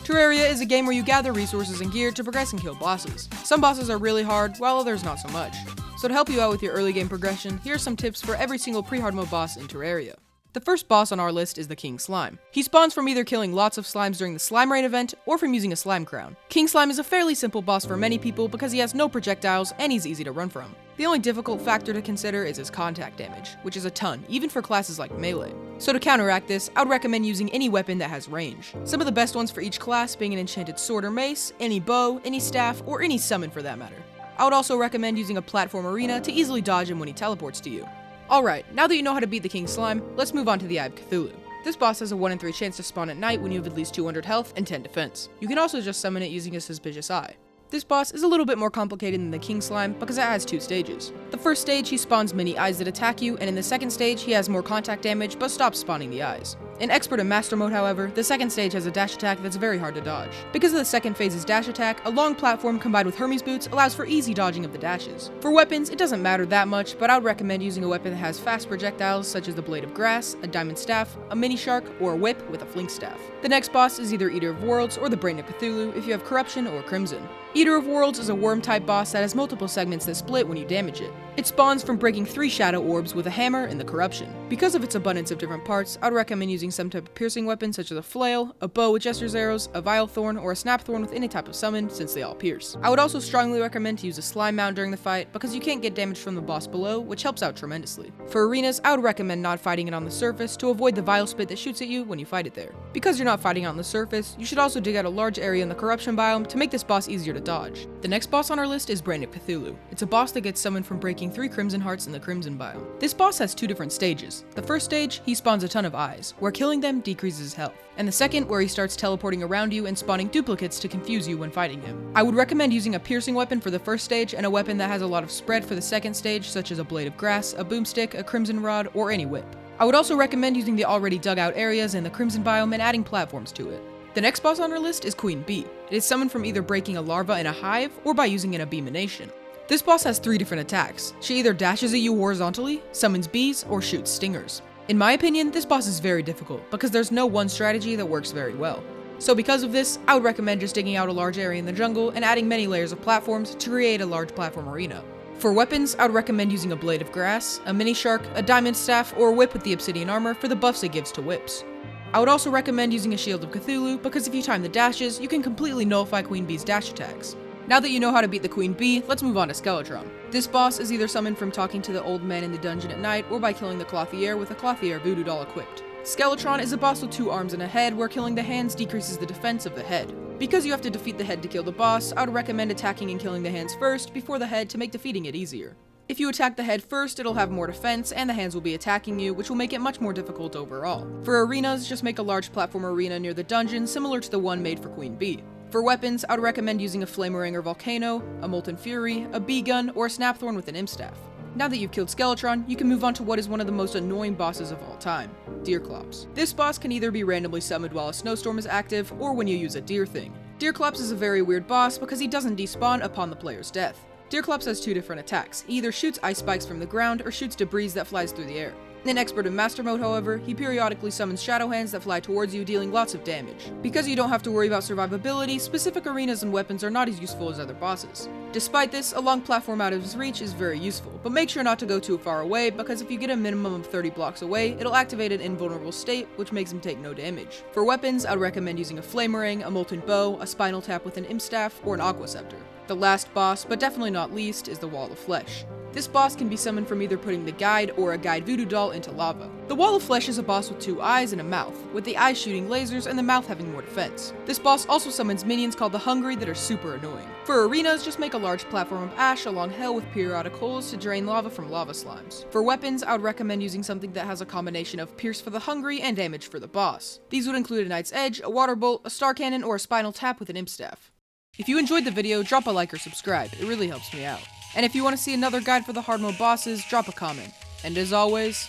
Terraria is a game where you gather resources and gear to progress and kill bosses. Some bosses are really hard, while others not so much. So to help you out with your early game progression, here are some tips for every single pre-hard mode boss in Terraria. The first boss on our list is the King Slime. He spawns from either killing lots of slimes during the Slime Rain event, or from using a slime crown. King Slime is a fairly simple boss for many people because he has no projectiles and he's easy to run from. The only difficult factor to consider is his contact damage, which is a ton, even for classes like Melee. So to counteract this, I would recommend using any weapon that has range. Some of the best ones for each class being an enchanted sword or mace, any bow, any staff, or any summon for that matter. I would also recommend using a platform arena to easily dodge him when he teleports to you. Alright, now that you know how to beat the King Slime, let's move on to the Eye of Cthulhu. This boss has a 1 in 3 chance to spawn at night when you have at least 200 health and 10 defense. You can also just summon it using a suspicious eye. This boss is a little bit more complicated than the King Slime because it has 2 stages. The first stage, he spawns many eyes that attack you, and in the second stage, he has more contact damage but stops spawning the eyes. In Expert and Master mode, however, the second stage has a dash attack that's very hard to dodge. Because of the second phase's dash attack, a long platform combined with Hermes boots allows for easy dodging of the dashes. For weapons, it doesn't matter that much, but I would recommend using a weapon that has fast projectiles such as the Blade of Grass, a Diamond Staff, a Mini Shark, or a Whip with a Flink Staff. The next boss is either Eater of Worlds or the Brain of Cthulhu if you have Corruption or Crimson. Eater of Worlds is a worm-type boss that has multiple segments that split when you damage it. It spawns from breaking 3 shadow orbs with a hammer and the Corruption. Because of its abundance of different parts, I would recommend using some type of piercing weapon such as a flail, a bow with Jester's arrows, a vile thorn, or a snap thorn with any type of summon since they all pierce. I would also strongly recommend to use a slime mount during the fight because you can't get damage from the boss below, which helps out tremendously. For arenas, I would recommend not fighting it on the surface to avoid the vile spit that shoots at you when you fight it there. Because you're not fighting it on the surface, you should also dig out a large area in the Corruption biome to make this boss easier to dodge. The next boss on our list is Brain of Cthulhu. It's a boss that gets summoned from breaking 3 Crimson Hearts in the Crimson biome. This boss has 2 different stages. The first stage, he spawns a ton of eyes, where killing them decreases his health. And the second, where he starts teleporting around you and spawning duplicates to confuse you when fighting him. I would recommend using a piercing weapon for the first stage and a weapon that has a lot of spread for the second stage, such as a Blade of Grass, a Boomstick, a Crimson Rod, or any whip. I would also recommend using the already dug out areas in the Crimson biome and adding platforms to it. The next boss on our list is Queen Bee. It is summoned from either breaking a larva in a hive or by using an abomination. This boss has 3 different attacks. She either dashes at you horizontally, summons bees, or shoots stingers. In my opinion, this boss is very difficult because there's no one strategy that works very well. So because of this, I would recommend just digging out a large area in the jungle and adding many layers of platforms to create a large platform arena. For weapons, I would recommend using a Blade of Grass, a Mini Shark, a Diamond Staff, or a Whip with the Obsidian Armor for the buffs it gives to whips. I would also recommend using a Shield of Cthulhu because if you time the dashes, you can completely nullify Queen Bee's dash attacks. Now that you know how to beat the Queen Bee, let's move on to Skeletron. This boss is either summoned from talking to the old man in the dungeon at night or by killing the Clothier with a Clothier voodoo doll equipped. Skeletron is a boss with 2 arms and a head where killing the hands decreases the defense of the head. Because you have to defeat the head to kill the boss, I would recommend attacking and killing the hands first before the head to make defeating it easier. If you attack the head first, it'll have more defense, and the hands will be attacking you, which will make it much more difficult overall. For arenas, just make a large platform arena near the dungeon similar to the one made for Queen Bee. For weapons, I would recommend using a Flamerang or Volcano, a Molten Fury, a Bee Gun, or a Snapthorn with an Imp Staff. Now that you've killed Skeletron, you can move on to what is one of the most annoying bosses of all time, Deerclops. This boss can either be randomly summoned while a snowstorm is active, or when you use a deer thing. Deerclops is a very weird boss because he doesn't despawn upon the player's death. Deerclops has 2 different attacks. He either shoots ice spikes from the ground or shoots debris that flies through the air. In Expert and Master mode, however, he periodically summons shadow hands that fly towards you, dealing lots of damage. Because you don't have to worry about survivability, specific arenas and weapons are not as useful as other bosses. Despite this, a long platform out of his reach is very useful, but make sure not to go too far away because if you get a minimum of 30 blocks away, it'll activate an invulnerable state, which makes him take no damage. For weapons, I'd recommend using a Flamerang, a Molten Bow, a Spinal Tap with an Imp Staff, or an Aqua Scepter. The last boss, but definitely not least, is the Wall of Flesh. This boss can be summoned from either putting the Guide or a Guide voodoo doll into lava. The Wall of Flesh is a boss with 2 eyes and a mouth, with the eyes shooting lasers and the mouth having more defense. This boss also summons minions called the Hungry that are super annoying. For arenas, just make a large platform of ash along hell with periodic holes to drain lava from lava slimes. For weapons, I would recommend using something that has a combination of Pierce for the Hungry and Damage for the boss. These would include a Knight's Edge, a Water Bolt, a Star Cannon, or a Spinal Tap with an Imp Staff. If you enjoyed the video, drop a like or subscribe, it really helps me out. And if you want to see another guide for the hard mode bosses, drop a comment. And as always,